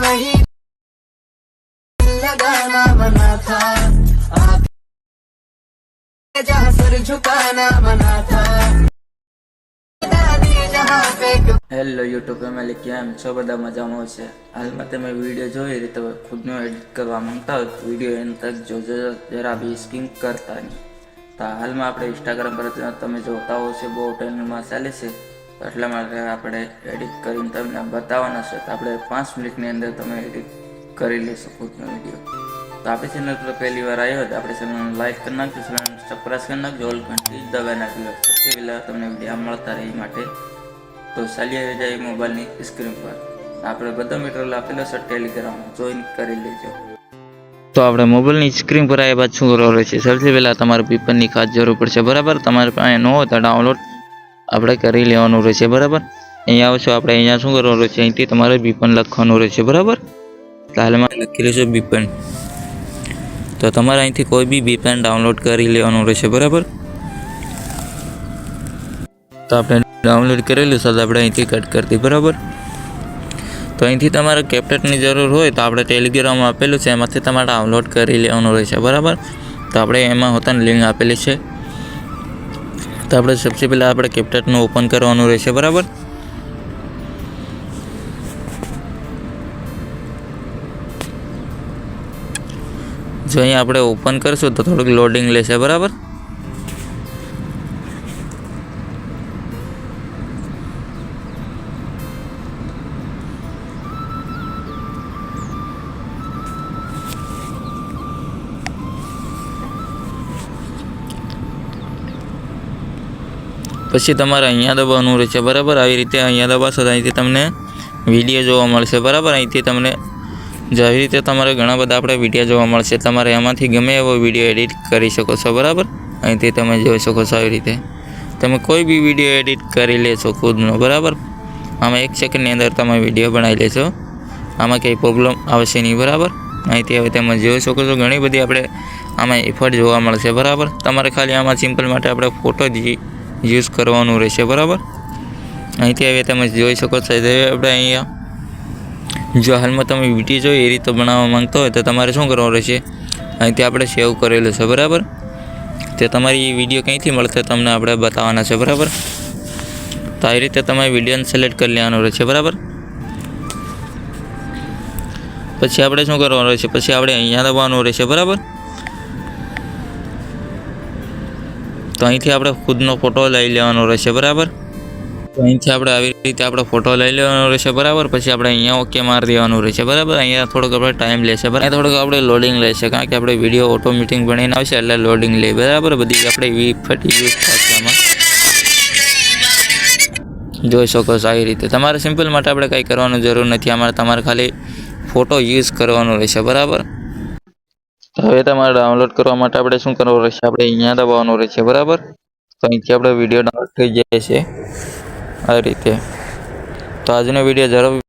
वही लगाना मना था, जहाँ सर झुकाना मना था, जहाँ पे હેલો યુટ્યુબ ફેમિલી, કેમ છો? બધા મજામાં છે. હાલમાં તમે વિડીયો જોઈ રીતે ખુદનો એડિટ કરવા માંગતા હોય તો વિડીયો એન્ડ તક જોજો, જરા બી સ્કીપ કરતા નહીં. તો હાલમાં આપણે ઇન્સ્ટાગ્રામ પર તમે જોતા હો છે, બહુ ટ્રેન્ડમાં ચાલે છે, એટલા માટે આપણે એડિટ કરીને તમને બતાવવાના છે. તો આપણે 5 મિનિટની અંદર તમે એડિટ કરી લેશો ખુદનો વિડીયો. તો આપણી ચેનલ પર પહેલી વાર આવ્યો તો આપણે ચેનલને લાઈક કરી નાખજો, ચેનલને સબસ્ક્રાઈબ કરી નાખજો, ઓલ ઘંટી દબાવી નાખજો, સૌથી પહેલાં તમને વિડીયો મળતા રહે માટે. તો ચાલી આવી જાય મોબાઈલની સ્ક્રીન પર આપણે બધા મટીરિયલ આપેલો છે ટેલિગ્રામમાં, જોઈન કરી લેજો. તો આપણે મોબાઈલની સ્ક્રીન પર આવ્યા બાદ શું કરવાનું છે, સૌથી પહેલાં તમારે પીપરની ખાસ જરૂર પડશે, બરાબર. તમારે પાસે ન હોય તો ડાઉનલોડ આપણે કરી લેવાનું રહેશે, બરાબર. અહીંયા આવશો, આપણે અહીંયા શું કરવાનું છે, અહીંથી તમારે પીપન લખવાનું રહેશે, બરાબર. તો હાલમાં લખી લેશો પીપન. તો તમારે અહીંથી કોઈ બી પીપન ડાઉનલોડ કરી લેવાનું રહેશે, બરાબર. તો આપણે ડાઉનલોડ કરેલું છે, આપણે અહીંથી કટ કરતી, બરાબર. તો અહીંથી તમારે કેપ્ટનની જરૂર હોય તો આપણે ટેલિગ્રામમાં આપેલું છે, એમાંથી તમારે ડાઉનલોડ કરી લેવાનું રહેશે, બરાબર. તો આપણે એમાં હોતાની લિંક આપેલી છે. તો આપણે સૌથી પહેલાં આપણે કેપ્ટનનું ઓપન કરવાનું રહેશે, બરાબર. જો અહીંયા આપણે ઓપન કરશું તો થોડુંક લોડિંગ લેશે, બરાબર. પછી તમારે અહીંયા દબાવવાનું રહેશે, બરાબર. આવી રીતે અહીંયા દબાવશો તો અહીંથી તમને વિડીયો જોવા મળશે, બરાબર. અહીંથી તમને જો આવી રીતે તમારે ઘણા બધા આપણે વિડીયો જોવા મળશે, તમારે એમાંથી ગમે એવો વિડીયો એડિટ કરી શકો છો, બરાબર. અહીંથી તમે જોઈ શકો છો આવી રીતે તમે કોઈ બી વિડીયો એડિટ કરી લેશો ખુદનો, બરાબર. આમાં 1 સેકન્ડની અંદર તમે વિડીયો બનાવી લેશો, આમાં કંઈ પ્રોબ્લેમ આવશે નહીં, બરાબર. અહીંથી હવે તમે જોઈ શકો છો ઘણી બધી આપણે આમાં ઇફેક્ટ જોવા મળશે, બરાબર. તમારે ખાલી આમાં સિમ્પલ માટે આપણે ફોટો જ યુઝ કરવાનું રહેશે, બરાબર. અહીંથી હવે તમે જોઈ શકો છો. આપણે અહીંયા જો હાલમાં તમે વિડીયો જોઈ એ રીતે બનાવવા માંગતો હોય તો તમારે શું કરવાનું રહેશે, અહીંથી આપણે સેવ કરેલું છે, બરાબર. તે તમારી વિડીયો ક્યાંથી મળશે તમને આપણે બતાવવાના છે, બરાબર. તો આવી રીતે તમારે વિડીયોને સિલેક્ટ કરી લેવાનું રહેશે, બરાબર. પછી આપણે શું કરવાનું રહેશે, પછી આપણે અહીંયા દબાવવાનું રહેશે, બરાબર. તો અહીંથી આપણે ખુદનો ફોટો લઈ લેવાનો રહેશે, બરાબર. તો અહીંથી આપણે આવી રીતે આપણે ફોટો લઈ લેવાનો રહેશે, બરાબર. પછી આપણે અહીંયા ઓકે મારી દેવાનું રહેશે, બરાબર. અહીંયા થોડોક આપણે ટાઈમ લેશે, બરાબર. થોડોક આપણે લોડિંગ લેશે, કારણ કે આપણે વિડીયો ઓટોમેટિક બનીને આવશે એટલે લોડિંગ લે, બરાબર. બધી આપણે ઇફેક્ટ યુઝ થશે આમાં, જોઈ શકો છો આવી રીતે. તમારે સિમ્પલ માટે આપણે કંઈ કરવાની જરૂર નથી, આમાં તમારે ખાલી ફોટો યુઝ કરવાનો રહેશે, બરાબર. હવે તમારે ડાઉનલોડ કરવા માટે આપણે શું કરવાનું રહેશે, આપણે અહીંયા દબાવવાનું રહેશે, બરાબર. તો અહીંથી આપણે વિડીયો ડાઉનલોડ થઈ જાય છે આવી રીતે. તો આજનો વિડીયો જરૂર